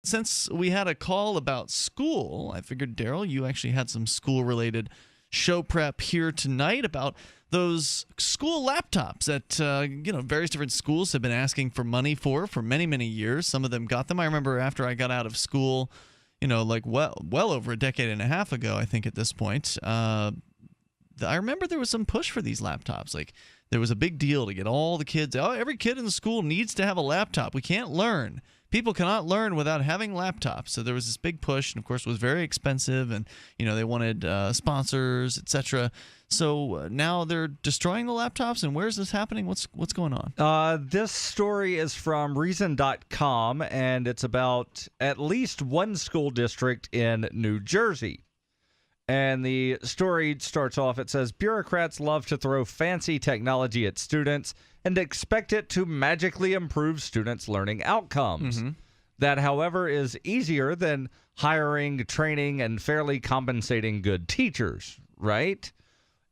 Since we had a call about school, I figured, Daryl, you actually had some school-related show prep here tonight about those school laptops that various different schools have been asking for money for many, many years. Some of them got them. I remember after I got out of school, like well over a decade and a half ago, I think at this point, I remember there was some push for these laptops. Like there was a big deal to get all the kids. Oh, every kid in the school needs to have a laptop. We can't learn. People cannot learn without having laptops. So there was this big push, and of course it was very expensive, and they wanted sponsors, etc. So now they're destroying the laptops, and where's this happening? What's going on? This story is from Reason.com, and it's about at least one school district in New Jersey. And the story starts off, it says, bureaucrats love to throw fancy technology at students and expect it to magically improve students' learning outcomes. Mm-hmm. That, however, is easier than hiring, training, and fairly compensating good teachers, right?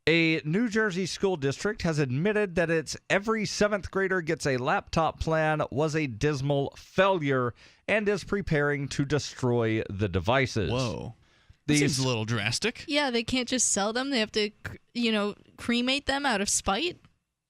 A New Jersey school district has admitted that its every 7th grader gets a laptop plan was a dismal failure and is preparing to destroy the devices. Whoa. This seems a little drastic. Yeah, they can't just sell them. They have to, cremate them out of spite.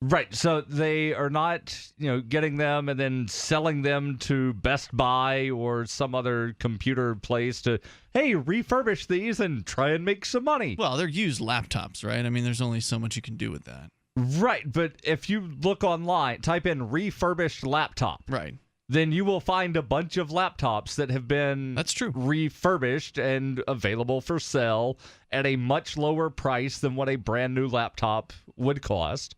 Right. So they are not, getting them and then selling them to Best Buy or some other computer place to, hey, refurbish these and try and make some money. Well, they're used laptops, right? I mean, there's only so much you can do with that. Right. But if you look online, type in refurbished laptop. Right. Then you will find a bunch of laptops that have been refurbished and available for sale at a much lower price than what a brand new laptop would cost.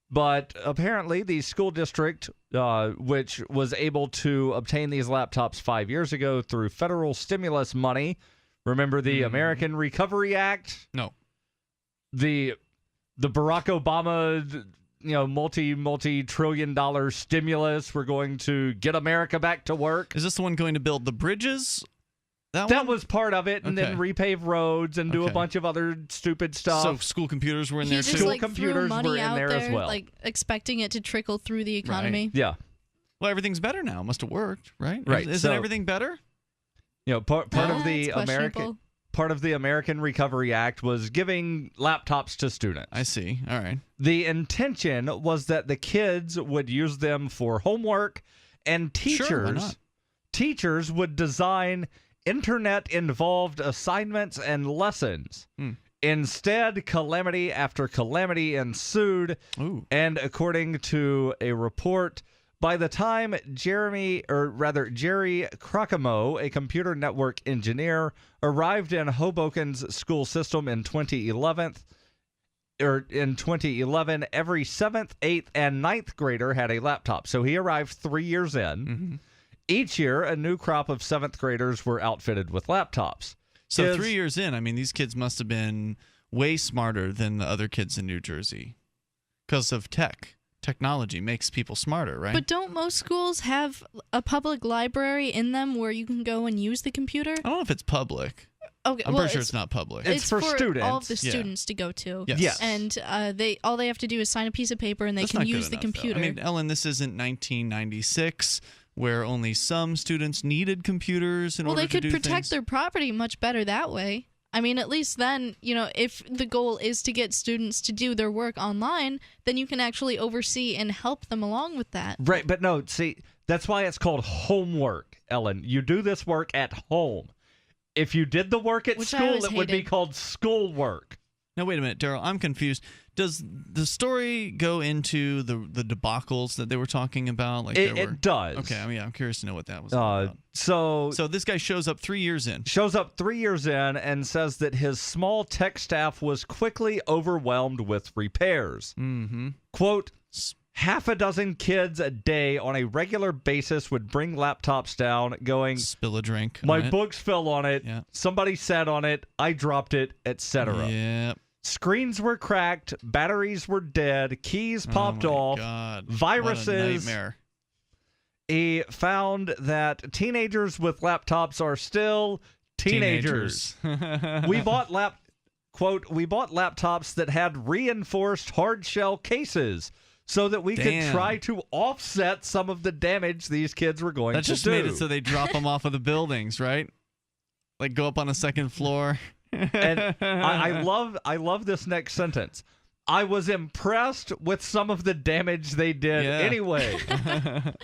But apparently the school district, which was able to obtain these laptops 5 years ago through federal stimulus money, remember the American Recovery Act? No. The Barack Obama multi-trillion-dollar stimulus. We're going to get America back to work. Is this the one going to build the bridges? That was part of it, and then repave roads and do a bunch of other stupid stuff. So school computers were in there too? School computers were in there as well. Like expecting it to trickle through the economy. Right. Yeah. Well, everything's better now. Must have worked, right? Right. Isn't everything better? Part of the American Recovery Act was giving laptops to students. I see. All right. The intention was that the kids would use them for homework, and teachers would design internet-involved assignments and lessons. Instead, calamity after calamity ensued. Ooh. And according to a report, by the time Jerry Crocamo, a computer network engineer, arrived in Hoboken's school system in 2011, every 7th, 8th, and 9th grader had a laptop. So he arrived 3 years in. Mm-hmm. Each year, a new crop of 7th graders were outfitted with laptops. So 3 years in, I mean, these kids must have been way smarter than the other kids in New Jersey because of tech. Technology makes people smarter, right? But don't most schools have a public library in them where you can go and use the computer? I don't know if it's public. Okay, I'm pretty sure it's not public. It's for students. All of the students to go to. Yes. And they have to do is sign a piece of paper and they can use the computer. Though. I mean, Ellen, this isn't 1996 where only some students needed computers in order to do things. Well, they could protect their property much better that way. I mean, at least then, if the goal is to get students to do their work online, then you can actually oversee and help them along with that. Right, but no, see, that's why it's called homework, Ellen. You do this work at home. If you did the work at school, it would be called schoolwork. Now, wait a minute, Daryl, I'm confused. Does the story go into the debacles that they were talking about? Like it does. Okay, I mean, I'm curious to know what that was about. So this guy shows up 3 years in. And says that his small tech staff was quickly overwhelmed with repairs. Mm-hmm. Quote, half a dozen kids a day on a regular basis would bring laptops down going, spill a drink. My books fell on it. Yeah. Somebody sat on it. I dropped it, etc. Yeah. Screens were cracked, batteries were dead, keys popped off, God. viruses. What a nightmare. He found that teenagers with laptops are still teenagers. We bought laptops that had reinforced hard shell cases, so that we could Damn. try to offset some of the damage these kids were going That to just do. made it so they drop them off of the buildings, right? Like go up on a second floor. And I love this next sentence. I was impressed with some of the damage they did Yeah. anyway.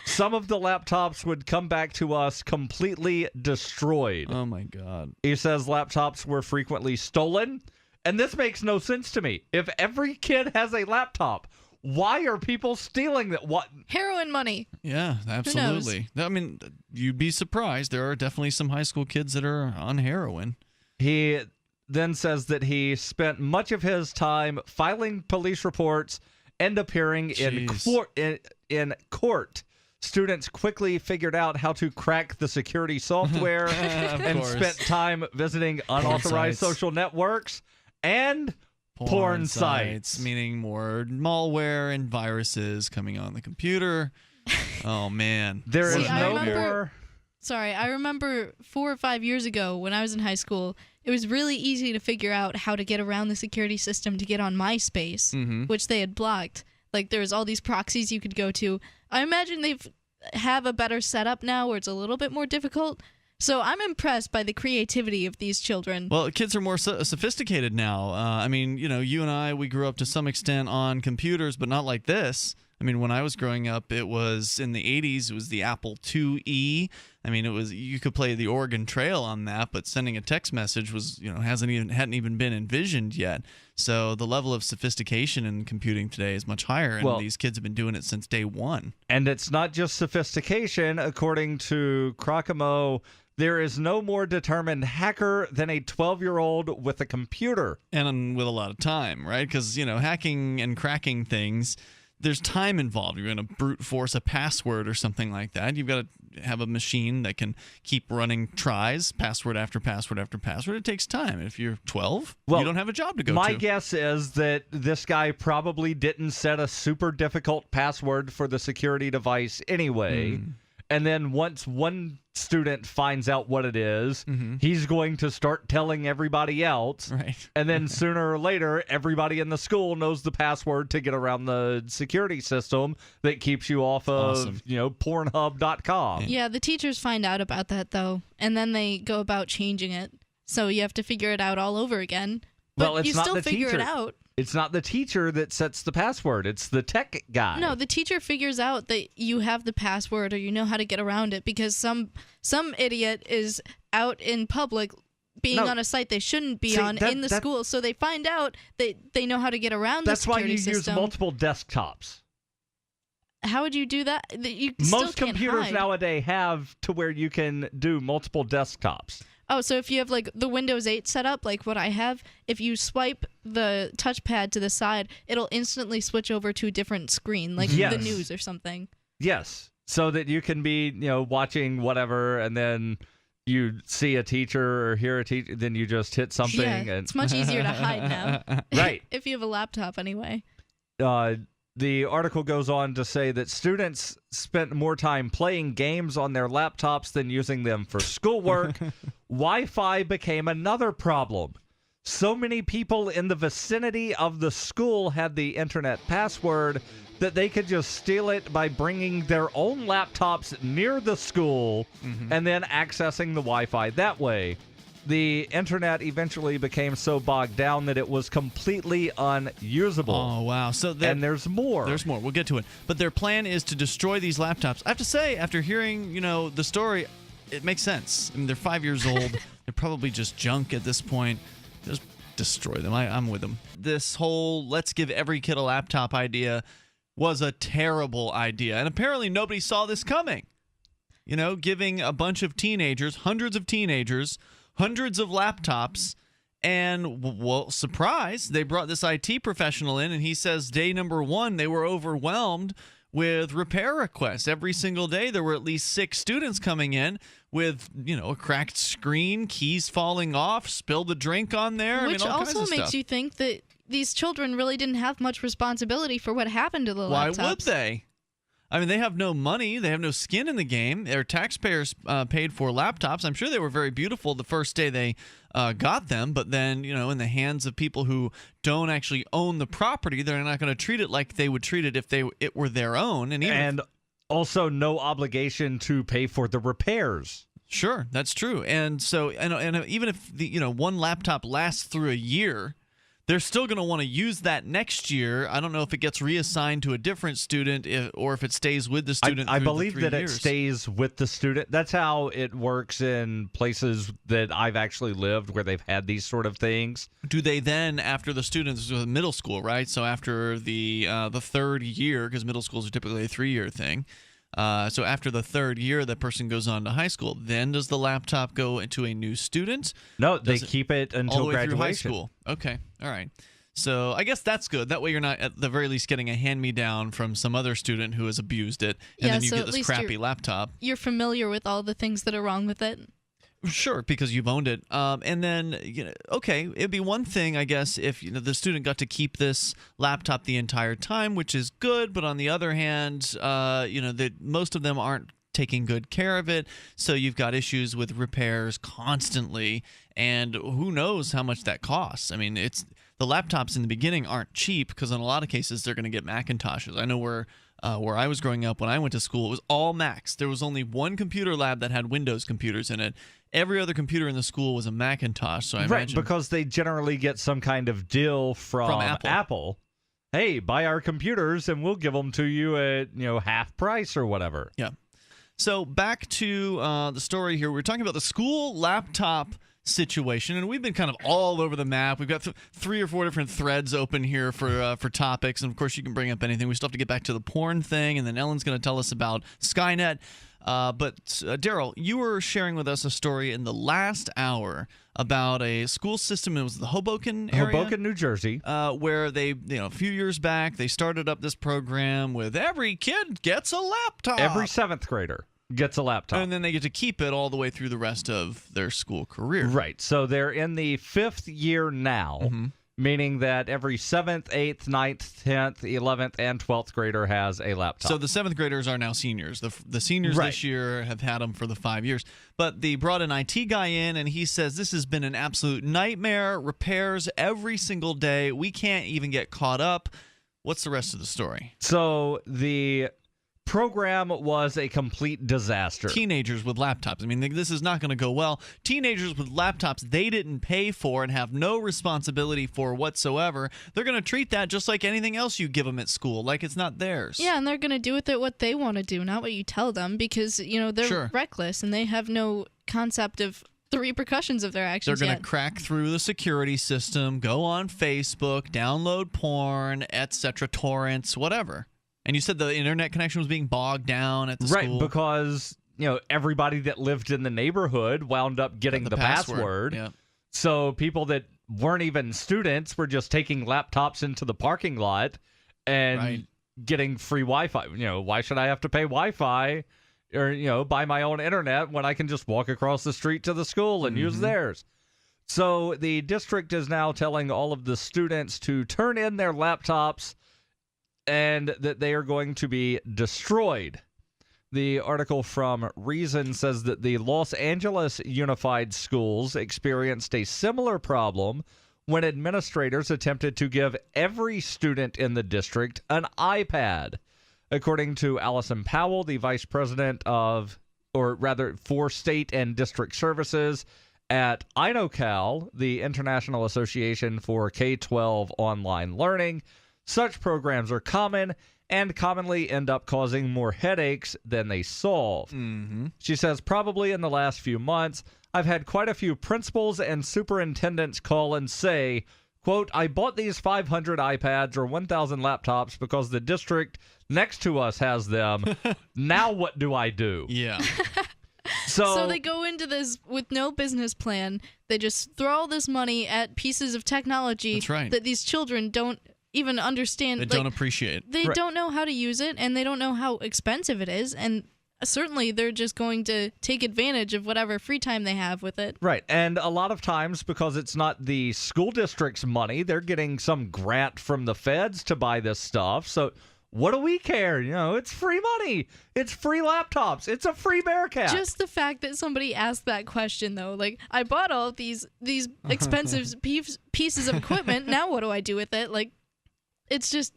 Some of the laptops would come back to us completely destroyed. Oh my God. He says laptops were frequently stolen. And this makes no sense to me. If every kid has a laptop, why are people stealing that? What? Heroin money. Yeah, absolutely. I mean, you'd be surprised. There are definitely some high school kids that are on heroin. He then says that he spent much of his time filing police reports and appearing Jeez. in court. Students quickly figured out how to crack the security software and course. spent time visiting unauthorized sites. social networks and porn sites. Meaning more malware and viruses coming on the computer. Oh, man. There See, is I no remember- more. Sorry, I remember 4 or 5 years ago when I was in high school, it was really easy to figure out how to get around the security system to get on MySpace, Mhm. which they had blocked. Like there was all these proxies you could go to. I imagine have a better setup now where it's a little bit more difficult. So I'm impressed by the creativity of these children. Well, kids are more sophisticated now. I mean, you and I, we grew up to some extent on computers, but not like this. I mean, when I was growing up, it was in the 80s, it was the Apple IIe. I mean, you could play the Oregon Trail on that, but sending a text message was, hadn't even been envisioned yet. So the level of sophistication in computing today is much higher, and Well- these kids have been doing it since day one. And it's not just sophistication. According to Crocamo, there is no more determined hacker than a 12-year-old with a computer. And with a lot of time, right? Because, hacking and cracking things, there's time involved. You're going to brute force a password or something like that. You've got to have a machine that can keep running tries, password after password after password. It takes time. If you're 12, Well, you don't have a job to go My to. guess is that this guy probably didn't set a super difficult password for the security device anyway. And then once one student finds out what it is, he's going to start telling everybody else. Right. And then sooner or later, everybody in the school knows the password to get around the security system that keeps you off of, Awesome. Pornhub.com. Yeah, the teachers find out about that though, and then they go about changing it. So you have to figure it out all over again. But Well, it's you not still the figure teacher. it out. It's not the teacher that sets the password. It's the tech guy. No, the teacher figures out that you have the password or you know how to get around it because some idiot is out in public being No. on a site they shouldn't be See, on in the that- school, so they find out that they know how to get around That's the why security you use system. multiple desktops. How would you do that? You still Most can't computers hide. nowadays have to where you can do multiple desktops. Oh, so if you have like the Windows 8 setup, like what I have, if you swipe the touchpad to the side, it'll instantly switch over to a different screen, like Yes. the news or something. Yes, so that you can be, watching whatever, and then you see a teacher or hear a teacher, then you just hit something. Yeah, and it's much easier to hide now. Right. If you have a laptop, anyway. The article goes on to say that students spent more time playing games on their laptops than using them for schoolwork. Wi-Fi became another problem. So many people in the vicinity of the school had the internet password that they could just steal it by bringing their own laptops near the school and then accessing the Wi-Fi that way. The internet eventually became so bogged down that it was completely unusable. Oh, wow. So And there's more. There's more. We'll get to it. But their plan is to destroy these laptops. I have to say, after hearing, the story, it makes sense. I mean, they're 5 years old. They're probably just junk at this point. Just destroy them. I'm with them. This whole let's give every kid a laptop idea was a terrible idea. And apparently nobody saw this coming. Giving a bunch of teenagers, hundreds of teenagers, hundreds of laptops, and, well, surprise, they brought this IT professional in, and he says day number 1, they were overwhelmed with repair requests. Every single day, there were at least 6 students coming in with, a cracked screen, keys falling off, spilled a drink on there. Which all kinds also of makes stuff. you think that these children really didn't have much responsibility for what happened to the Why laptops. would they? I mean, they have no money. They have no skin in the game. Their taxpayers paid for laptops. I'm sure they were very beautiful the first day they got them, but then, in the hands of people who don't actually own the property, they're not going to treat it like they would treat it if it were their own. And also no obligation to pay for the repairs. Sure, that's true. And so, and even if one laptop lasts through a year, they're still going to want to use that next year. I don't know if it gets reassigned to a different student or if it stays with the student. I through believe the 3 that years. it stays with the student. That's how it works in places that I've actually lived where they've had these sort of things. Do they then, after the students, middle school, right? So after the third year, because middle schools are typically a 3-year thing. So after the third year, the person goes on to high school. Then does the laptop go into a new student? No, they keep it until all the way graduation. through high school. Okay, all right. So I guess that's good. That way you're not, at the very least, getting a hand-me-down from some other student who has abused it, and then you so get at this least crappy laptop. You're familiar with all the things that are wrong with it. Sure, because you've owned it. And then, okay, it'd be one thing, I guess, if the student got to keep this laptop the entire time, which is good. But on the other hand, that most of them aren't taking good care of it. So you've got issues with repairs constantly, and who knows how much that costs. I mean, the laptops in the beginning aren't cheap because in a lot of cases they're going to get Macintoshes. I know where I was growing up when I went to school, it was all Macs. There was only one computer lab that had Windows computers in it. Every other computer in the school was a Macintosh. So I imagine, because they generally get some kind of deal from Apple. Hey, buy our computers and we'll give them to you at half price or whatever. Yeah. So back to the story here. We're talking about the school laptop situation, and we've been kind of all over the map. We've got 3 or 4 different threads open here for topics, and of course you can bring up anything. We still have to get back to the porn thing, and then Ellen's going to tell us about Skynet. But Daryl, you were sharing with us a story in the last hour about a school system. It was the Hoboken area, Hoboken, New Jersey, where they, a few years back, they started up this program with every kid gets a laptop. Every 7th grader gets a laptop. And then they get to keep it all the way through the rest of their school career. Right. So they're in the 5th year now, meaning that every 7th, 8th, 9th, 10th, 11th, and 12th grader has a laptop. So the 7th graders are now seniors. The seniors this year have had them for the 5 years. But they brought an IT guy in, and he says this has been an absolute nightmare. Repairs every single day. We can't even get caught up. What's the rest of the story? So the program was a complete disaster. Teenagers with laptops. I mean, this is not going to go well. Teenagers with laptops they didn't pay for and have no responsibility for whatsoever. They're going to treat that just like anything else you give them at school, like it's not theirs. Yeah, and they're going to do with it what they want to do, not what you tell them, because, they're reckless and they have no concept of the repercussions of their actions. They're going to crack through the security system, go on Facebook, download porn, etc., torrents, whatever. And you said the internet connection was being bogged down at the school. Right, because, everybody that lived in the neighborhood wound up getting the password. Yeah. So people that weren't even students were just taking laptops into the parking lot and getting free Wi-Fi. Why should I have to pay Wi-Fi or, buy my own internet when I can just walk across the street to the school and use theirs? So the district is now telling all of the students to turn in their laptops and that they are going to be destroyed. The article from Reason says that the Los Angeles Unified Schools experienced a similar problem when administrators attempted to give every student in the district an iPad. According to Allison Powell, the vice president for state and district services at INOCAL, the International Association for K-12 Online Learning, such programs are common and commonly end up causing more headaches than they solve. She says, probably in the last few months, I've had quite a few principals and superintendents call and say, quote, I bought these 500 iPads or 1,000 laptops because the district next to us has them. Now what do I do? Yeah. So they go into this with no business plan. They just throw all this money at pieces of technology that these children don't even understand. They don't appreciate. They don't know how to use it, and they don't know how expensive it is, and certainly they're just going to take advantage of whatever free time they have with it. Right, and a lot of times, because it's not the school district's money, they're getting some grant from the feds to buy this stuff. So what do we care? It's free money. It's free laptops. It's a free Bearcat. Just the fact that somebody asked that question, though, like, I bought all of these expensive pieces of equipment. Now what do I do with it? Like, it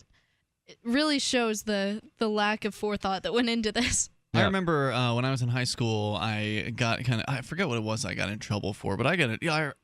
really shows the lack of forethought that went into this. I remember when I was in high school, I got I forget what it was I got in trouble for, but I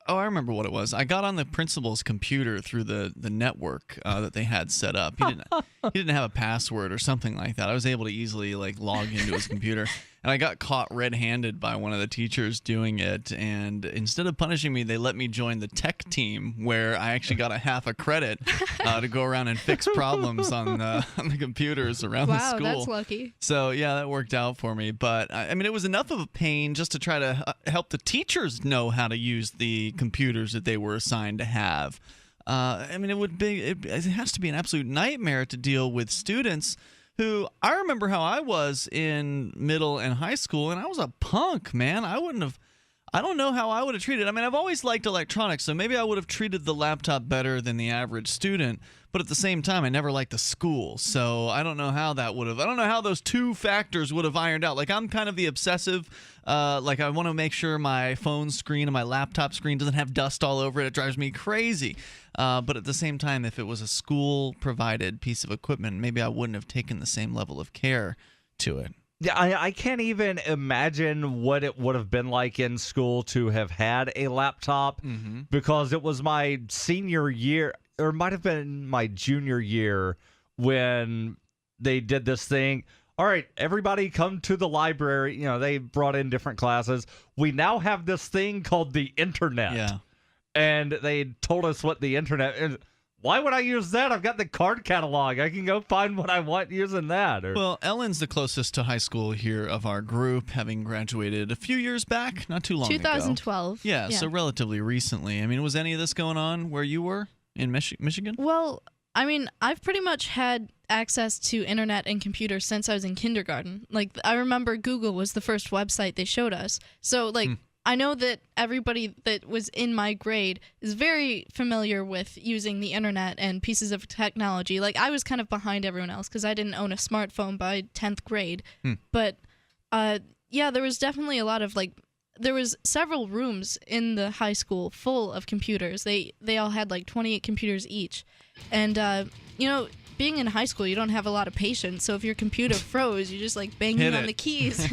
remember what it was. I got on the principal's computer through the network that they had set up. He didn't have a password or something like that. I was able to easily log into his computer. And I got caught red-handed by one of the teachers doing it, and instead of punishing me, they let me join the tech team, where I actually got a half a credit to go around and fix problems on the computers around the school. Wow, that's lucky. So, yeah, that worked out for me. But, I mean, it was enough of a pain just to try to help the teachers know how to use the computers that they were assigned to have. I mean, it has to be an absolute nightmare to deal with students who, I remember how I was in middle and high school, and I was a punk, man. I don't know how I would have treated. I mean, I've always liked electronics, so maybe I would have treated the laptop better than the average student. But at the same time, I never liked the school, so I don't know how that would have. I don't know how those two factors would have ironed out. Like, I'm kind of the obsessive. I want to make sure my phone screen and my laptop screen doesn't have dust all over it. It drives me crazy. But at the same time, if it was a school-provided piece of equipment, maybe I wouldn't have taken the same level of care to it. Yeah, I can't even imagine what it would have been like in school to have had a laptop, because it was my senior year, or it might have been my junior year, when they did this thing. All right, everybody come to the library. They brought in different classes. We now have this thing called the internet. Yeah. And they told us what the internet is. Why would I use that? I've got the card catalog. I can go find what I want using that. Well, Ellen's the closest to high school here of our group, having graduated a few years back, not too long 2012. ago. Yeah, so relatively recently. I mean, was any of this going on where you were in Michigan? Well, I mean, I've pretty much had access to internet and computers since I was in kindergarten. Like, I remember Google was the first website they showed us. So, I know that everybody that was in my grade is very familiar with using the internet and pieces of technology. Like, I was kind of behind everyone else because I didn't own a smartphone by 10th grade. But, there was definitely a lot of, there was several rooms in the high school full of computers. They all had, 28 computers each. And, being in high school, you don't have a lot of patience. So if your computer froze, you're just banging on the keys,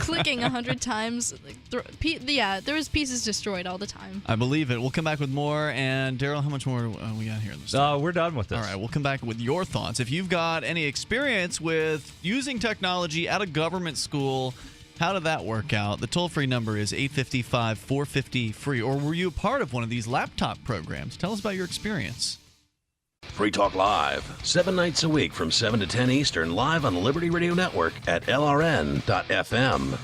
clicking 100 times. There was pieces destroyed all the time. I believe it. We'll come back with more. And Daryl, how much more we got here? We're done with this. All right, we'll come back with your thoughts. If you've got any experience with using technology at a government school, how did that work out? The toll-free number is 855-450-FREE. Or were you a part of one of these laptop programs? Tell us about your experience. Free Talk Live, 7 nights a week from 7 to 10 Eastern, live on the Liberty Radio Network at LRN.FM.